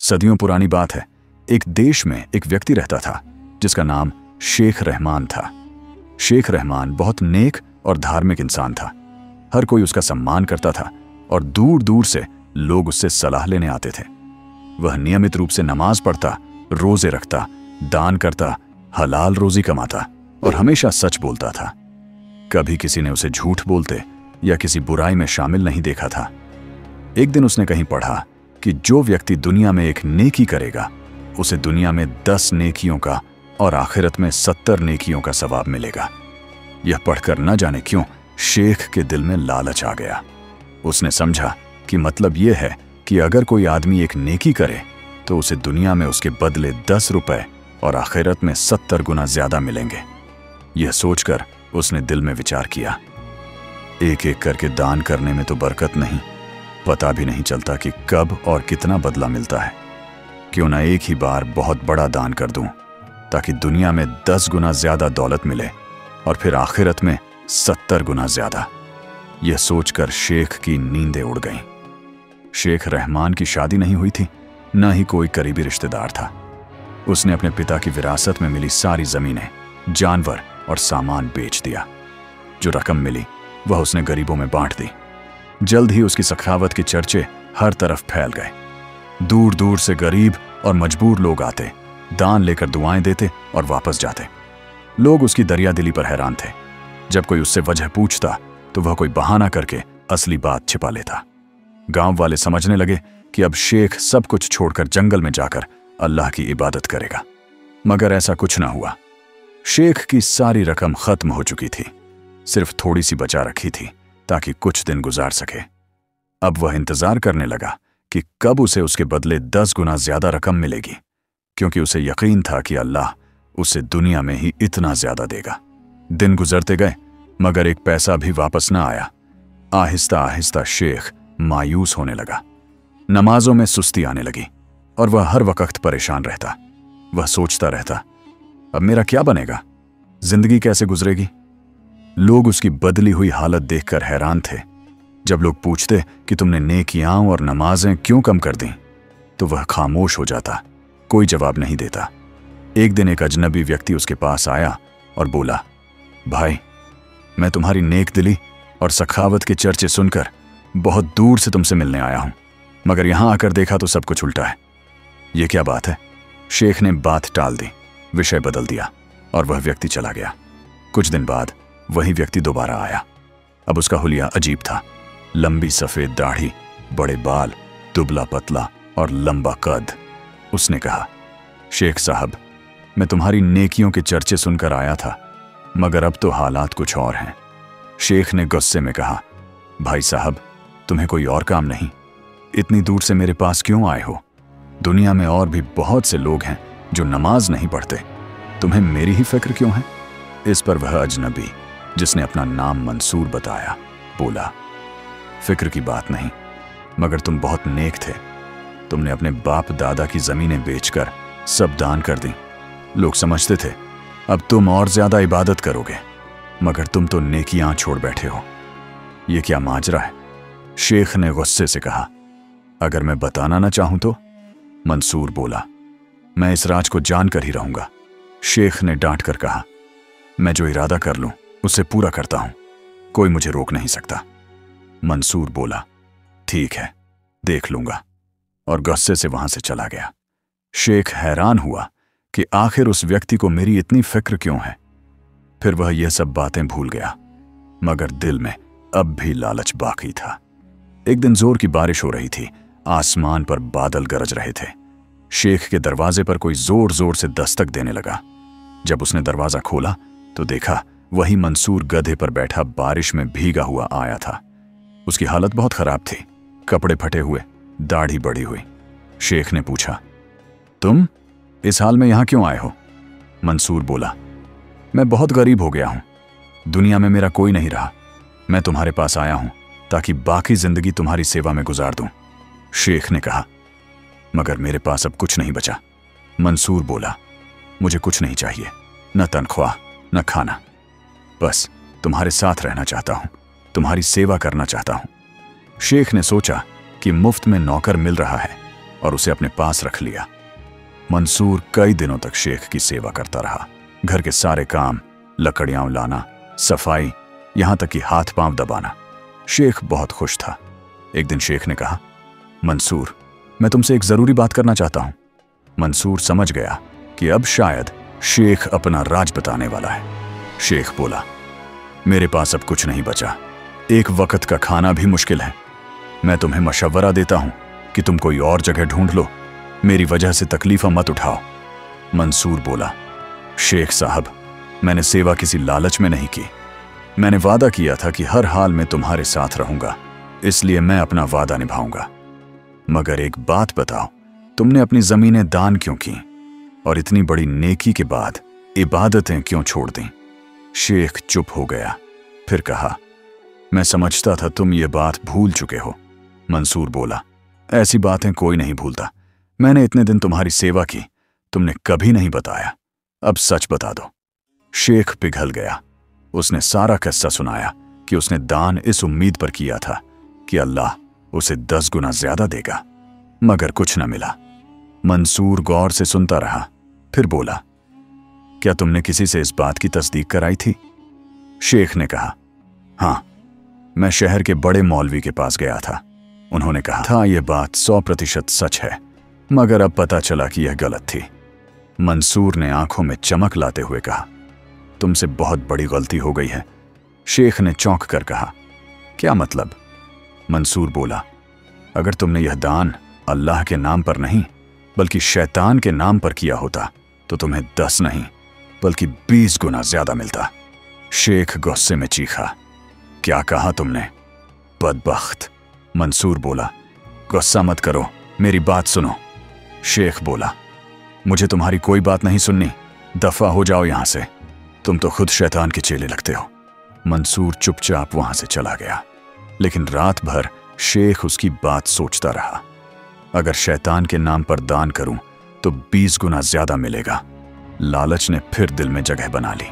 सदियों पुरानी बात है। एक देश में एक व्यक्ति रहता था जिसका नाम शेख रहमान था। शेख रहमान बहुत नेक और धार्मिक इंसान था। हर कोई उसका सम्मान करता था और दूर दूर से लोग उससे सलाह लेने आते थे। वह नियमित रूप से नमाज पढ़ता, रोजे रखता, दान करता, हलाल रोजी कमाता और हमेशा सच बोलता था। कभी किसी ने उसे झूठ बोलते या किसी बुराई में शामिल नहीं देखा था। एक दिन उसने कहीं पढ़ा कि जो व्यक्ति दुनिया में एक नेकी करेगा उसे दुनिया में 10 नेकियों का और आखिरत में 70 नेकियों का सवाब मिलेगा। यह पढ़कर न जाने क्यों शेख के दिल में लालच आ गया। उसने समझा कि मतलब यह है कि अगर कोई आदमी एक नेकी करे तो उसे दुनिया में उसके बदले 10 रुपए और आखिरत में 70 गुना ज्यादा मिलेंगे। यह सोचकर उसने दिल में विचार किया, एक एक करके दान करने में तो बरकत नहीं, पता भी नहीं चलता कि कब और कितना बदला मिलता है। क्यों ना एक ही बार बहुत बड़ा दान कर दूं ताकि दुनिया में 10 गुना ज्यादा दौलत मिले और फिर आखिरत में 70 गुना ज्यादा। यह सोचकर शेख की नींदें उड़ गईं। शेख रहमान की शादी नहीं हुई थी, न ही कोई करीबी रिश्तेदार था। उसने अपने पिता की विरासत में मिली सारी जमीनें, जानवर और सामान बेच दिया। जो रकम मिली वह उसने गरीबों में बांट दी। जल्द ही उसकी सखावत के चर्चे हर तरफ फैल गए। दूर दूर से गरीब और मजबूर लोग आते, दान लेकर दुआएं देते और वापस जाते। लोग उसकी दरियादिली पर हैरान थे। जब कोई उससे वजह पूछता तो वह कोई बहाना करके असली बात छिपा लेता। गांव वाले समझने लगे कि अब शेख सब कुछ छोड़कर जंगल में जाकर अल्लाह की इबादत करेगा। मगर ऐसा कुछ ना हुआ। शेख की सारी रकम खत्म हो चुकी थी, सिर्फ थोड़ी सी बचा रखी थी ताकि कुछ दिन गुजार सके। अब वह इंतजार करने लगा कि कब उसे उसके बदले 10 गुना ज्यादा रकम मिलेगी, क्योंकि उसे यकीन था कि अल्लाह उसे दुनिया में ही इतना ज्यादा देगा। दिन गुजरते गए मगर एक पैसा भी वापस न आया। आहिस्ता आहिस्ता शेख मायूस होने लगा। नमाजों में सुस्ती आने लगी और वह हर वक्त परेशान रहता। वह सोचता रहता, अब मेरा क्या बनेगा, जिंदगी कैसे गुजरेगी। लोग उसकी बदली हुई हालत देखकर हैरान थे। जब लोग पूछते कि तुमने नेकियां और नमाजें क्यों कम कर दी, तो वह खामोश हो जाता, कोई जवाब नहीं देता। एक दिन एक अजनबी व्यक्ति उसके पास आया और बोला, भाई, मैं तुम्हारी नेक दिली और सखावत के चर्चे सुनकर बहुत दूर से तुमसे मिलने आया हूं, मगर यहां आकर देखा तो सब कुछ उल्टा है। यह क्या बात है? शेख ने बात टाल दी, विषय बदल दिया और वह व्यक्ति चला गया। कुछ दिन बाद वही व्यक्ति दोबारा आया। अब उसका हुलिया अजीब था। लंबी सफेद दाढ़ी, बड़े बाल, दुबला पतला और लंबा कद। उसने कहा, शेख साहब, मैं तुम्हारी नेकियों के चर्चे सुनकर आया था, मगर अब तो हालात कुछ और हैं। शेख ने गुस्से में कहा, भाई साहब, तुम्हें कोई और काम नहीं? इतनी दूर से मेरे पास क्यों आए हो? दुनिया में और भी बहुत से लोग हैं जो नमाज नहीं पढ़ते, तुम्हें मेरी ही फिक्र क्यों है? इस पर वह अजनबी, जिसने अपना नाम मंसूर बताया, बोला, फिक्र की बात नहीं, मगर तुम बहुत नेक थे। तुमने अपने बाप दादा की जमीनें बेचकर सब दान कर दी। लोग समझते थे अब तुम और ज्यादा इबादत करोगे, मगर तुम तो नेकियां छोड़ बैठे हो। यह क्या माजरा है? शेख ने गुस्से से कहा, अगर मैं बताना ना चाहूं तो? मंसूर बोला, मैं इस राज को जानकर ही रहूंगा। शेख ने डांट कर कहा, मैं जो इरादा कर लूं उसे पूरा करता हूं, कोई मुझे रोक नहीं सकता। मंसूर बोला, ठीक है, देख लूंगा, और गुस्से से वहां से चला गया। शेख हैरान हुआ कि आखिर उस व्यक्ति को मेरी इतनी फिक्र क्यों है। फिर वह यह सब बातें भूल गया, मगर दिल में अब भी लालच बाकी था। एक दिन जोर की बारिश हो रही थी, आसमान पर बादल गरज रहे थे। शेख के दरवाजे पर कोई जोर जोर से दस्तक देने लगा। जब उसने दरवाजा खोला तो देखा वही मंसूर गधे पर बैठा बारिश में भीगा हुआ आया था। उसकी हालत बहुत खराब थी, कपड़े फटे हुए, दाढ़ी बढ़ी हुई। शेख ने पूछा, तुम इस हाल में यहां क्यों आए हो? मंसूर बोला, मैं बहुत गरीब हो गया हूं, दुनिया में मेरा कोई नहीं रहा। मैं तुम्हारे पास आया हूं ताकि बाकी जिंदगी तुम्हारी सेवा में गुजार दूं। शेख ने कहा, मगर मेरे पास अब कुछ नहीं बचा। मंसूर बोला, मुझे कुछ नहीं चाहिए, न तनख्वाह न खाना, बस तुम्हारे साथ रहना चाहता हूं, तुम्हारी सेवा करना चाहता हूं। शेख ने सोचा कि मुफ्त में नौकर मिल रहा है और उसे अपने पास रख लिया। मंसूर कई दिनों तक शेख की सेवा करता रहा। घर के सारे काम, लकड़ियां लाना, सफाई, यहां तक कि हाथ पांव दबाना। शेख बहुत खुश था। एक दिन शेख ने कहा, मंसूर, मैं तुमसे एक जरूरी बात करना चाहता हूं। मंसूर समझ गया कि अब शायद शेख अपना राज बताने वाला है। शेख बोला, मेरे पास अब कुछ नहीं बचा, एक वक्त का खाना भी मुश्किल है। मैं तुम्हें मशवरा देता हूं कि तुम कोई और जगह ढूंढ लो, मेरी वजह से तकलीफा मत उठाओ। मंसूर बोला, शेख साहब, मैंने सेवा किसी लालच में नहीं की। मैंने वादा किया था कि हर हाल में तुम्हारे साथ रहूंगा, इसलिए मैं अपना वादा निभाऊंगा। मगर एक बात बताओ, तुमने अपनी जमीनें दान क्यों की और इतनी बड़ी नेकी के बाद इबादतें क्यों छोड़ दी? शेख चुप हो गया, फिर कहा, मैं समझता था तुम ये बात भूल चुके हो। मंसूर बोला, ऐसी बातें कोई नहीं भूलता। मैंने इतने दिन तुम्हारी सेवा की, तुमने कभी नहीं बताया, अब सच बता दो। शेख पिघल गया। उसने सारा किस्सा सुनाया कि उसने दान इस उम्मीद पर किया था कि अल्लाह उसे 10 गुना ज्यादा देगा, मगर कुछ न मिला। मंसूर गौर से सुनता रहा, फिर बोला, क्या तुमने किसी से इस बात की तस्दीक कराई थी? शेख ने कहा, हाँ, मैं शहर के बड़े मौलवी के पास गया था। उन्होंने कहा था यह बात 100% सच है, मगर अब पता चला कि यह गलत थी। मंसूर ने आंखों में चमक लाते हुए कहा, तुमसे बहुत बड़ी गलती हो गई है। शेख ने चौंक कर कहा, क्या मतलब? मंसूर बोला, अगर तुमने यह दान अल्लाह के नाम पर नहीं बल्कि शैतान के नाम पर किया होता तो तुम्हें 10 नहीं बल्कि 20 गुना ज्यादा मिलता। शेख गुस्से में चीखा, क्या कहा तुमने, बदबख्त? मंसूर बोला, गुस्सा मत करो, मेरी बात सुनो। शेख बोला, मुझे तुम्हारी कोई बात नहीं सुननी, दफा हो जाओ यहां से, तुम तो खुद शैतान के चेले लगते हो। मंसूर चुपचाप वहां से चला गया, लेकिन रात भर शेख उसकी बात सोचता रहा। अगर शैतान के नाम पर दान करूं तो 20 गुना ज्यादा मिलेगा। लालच ने फिर दिल में जगह बना ली।